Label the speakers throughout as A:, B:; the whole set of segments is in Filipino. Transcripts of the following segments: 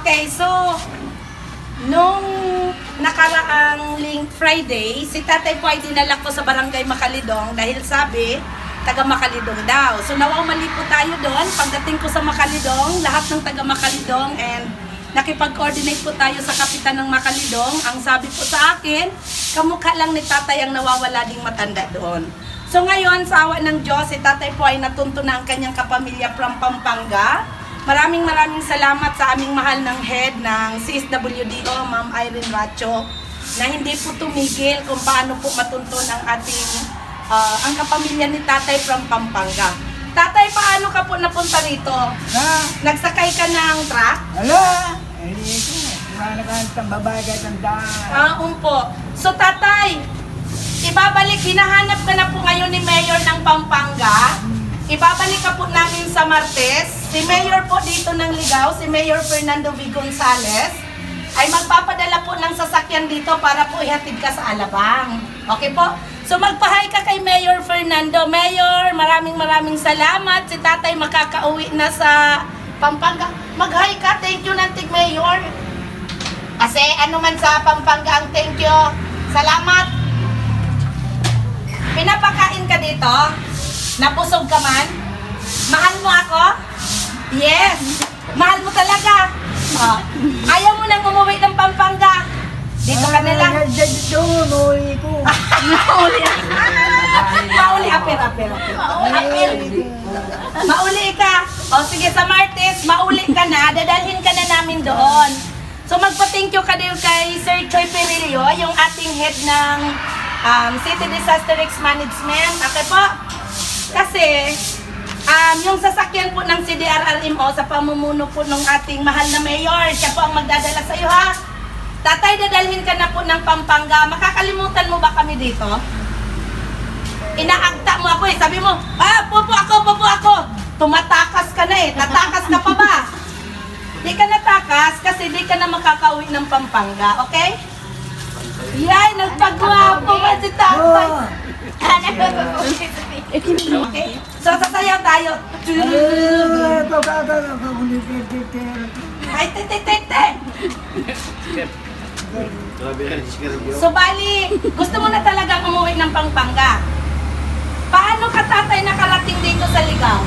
A: Okay, so, nung nakaraang Friday, si tatay po ay dinala ko sa barangay Makalidong dahil sabi, taga Makalidong daw. So, nawamali po tayo doon. Pagdating ko sa Makalidong, lahat ng taga Makalidong and nakipag-coordinate po tayo sa kapitan ng Makalidong. Ang sabi po sa akin, kamukha lang ni tatay ang nawawala ding matanda doon. So ngayon, sa awa ng Diyos, si tatay po ay natunto na ang kanyang kapamilya from Pampanga. Maraming salamat sa aming mahal ng head ng CSWDO, Ma'am Irene Racho, na hindi po tumigil kung paano po matuntun ang ating, ang kapamilya ni tatay from Pampanga. Tatay, paano ka po napunta rito? Nagsakay ka ng truck?
B: Ala! Eh, ito. Wala ka ng babae kahit ang daan.
A: Umpo. So tatay, ibabalik, hinahanap ka na po ngayon ni Mayor ng Pampanga. Ibabalik ka po namin sa Martes. Si Mayor po dito ng Ligao, si Mayor Fernando V. Gonzales, ay magpapadala po ng sasakyan dito para po ihatid ka sa Alabang. Okay po? So magpahay ka kay Mayor Fernando. Mayor, maraming salamat. Si tatay makakauwi na sa Pampanga. Mag-hi ka. Thank you ng Tig Mayor. Kasi ano man sa Pampanga ang thank you. Salamat. Pinapakain ka dito? Napusog ka man? Mahal mo ako? Yes! Mahal mo talaga! Oh. Ayaw mo nang umuwi ng Pampanga? Dito ka na lang.
B: Dito, nuwi ko.
A: Mauli, apir. Mauli ka. O sige, sa Martes, mauli ka na. Dadalhin ka na namin doon. So magpa-thank you ka din kay Sir Choi Perillo, yung ating head ng City Disaster Risk Management. Okay po? Kasi, yung sasakyan po ng CDRRMO sa pamumuno po ng ating mahal na mayor, siya po ang magdadala sa iyo ha. Tatay, dadalhin ka na po ng Pampanga. Makakalimutan mo ba kami dito? Inaagta mo ako eh. Sabi mo, pupo ako. Tumatakas ka na eh. Tatakas ka pa ba? Di ka natakas kasi di ka na makakauwi ng Pampanga. Okay? Yay, nagpagwapo ba si tatay? Okay? So, sasayaw tayo. Ay, tete. So, bali, gusto mo na talagang umuwi ng Pampanga. Paano ka tatay nakarating dito sa Ligao?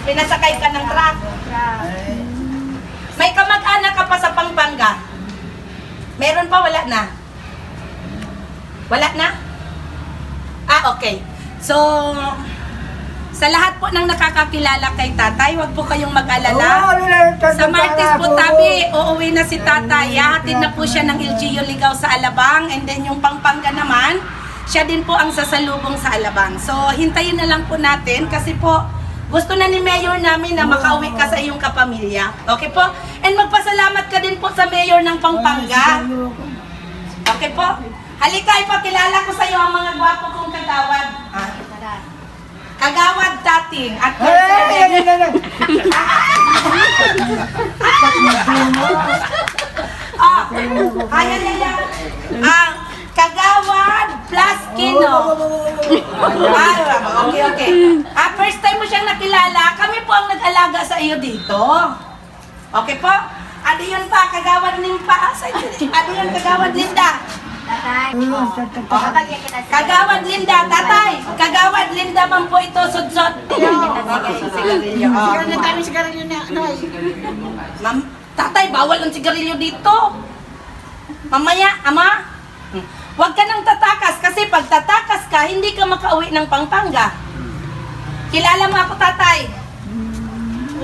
A: Pinasakay ka ng truck. May kamag-anak ka pa sa Pampanga? Meron pa, wala na? Wala na? Okay. So, sa lahat po ng nakakakilala kay tatay, wag po kayong mag-alala. Sa Martes po tabi, uuwi na si tatay. Hatid na po siya ng LGU Ligao sa Alabang. And then yung Pampanga naman, siya din po ang sasalubong sa Alabang. So, hintayin na lang po natin kasi po, gusto na ni Mayor namin na makauwi ka sa iyong kapamilya. Okay po? And magpasalamat ka din po sa Mayor ng Pampanga. Okay po? Halika, ipakilala ko sa iyo ang mga gwapo kong kagawad. Kagawad dating at Kagawad plus Kino. Okay. First time mo siyang nakilala, kami po ang nag-alaga sa iyo dito. Okay po? Adi yun pa, Kagawad Nimpa. Adi yun, Kagawad Linda. Kagawad Linda, tatay. Kagawad Linda man po ito, sudsot. Ma'am, tatay, bawal ang sigarilyo dito. Mamaya, ama, huwag ka nang tatakas kasi pag tatakas ka, hindi ka makauwi ng Pampanga. Kilala mo ako, tatay.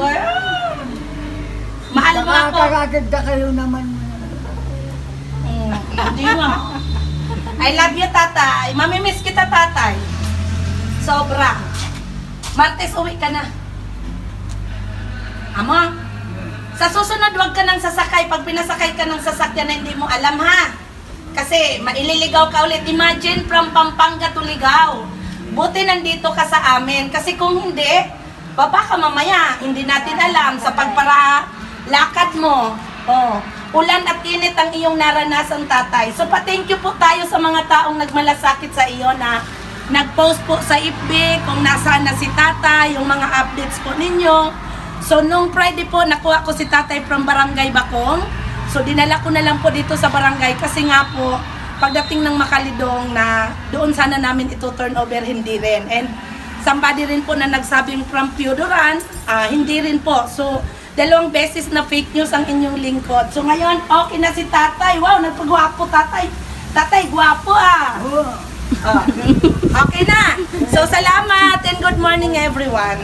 A: Wow. Mahal mo ako.
B: Nakakaganda kayo naman.
A: Hindi mo. I love you, tatay. Mamimiss kita, tatay. Sobra. Martes, uwi ka na. Ama, sa susunod, huwag ka nang sasakay. Pag pinasakay ka ng sasakyan na hindi mo alam, ha? Kasi maililigaw ka ulit. Imagine, from Pampanga to Ligao. Buti nandito ka sa amin. Kasi kung hindi, baba ka mamaya. Hindi natin alam sa pagparalakad mo. Ulan at init ang iyong naranasan, tatay. So, pa-thank you po tayo sa mga taong nagmalasakit sa iyo na nag-post po sa FB kung nasaan na si tatay, yung mga updates po ninyo. So, nung Friday po, nakuha ko si tatay from Barangay Bacong. So, dinala ko na lang po dito sa barangay kasi nga po, pagdating ng Makalidong na doon sana namin ito turn over, hindi rin. And somebody rin po na nagsabing from Piodoran, hindi rin po. So, 2 beses na fake news ang inyong lingkod. So, ngayon, okay na si tatay. Wow, nagpagwapo tatay. Tatay, gwapo
B: Oo.
A: Okay na. So, salamat and good morning everyone.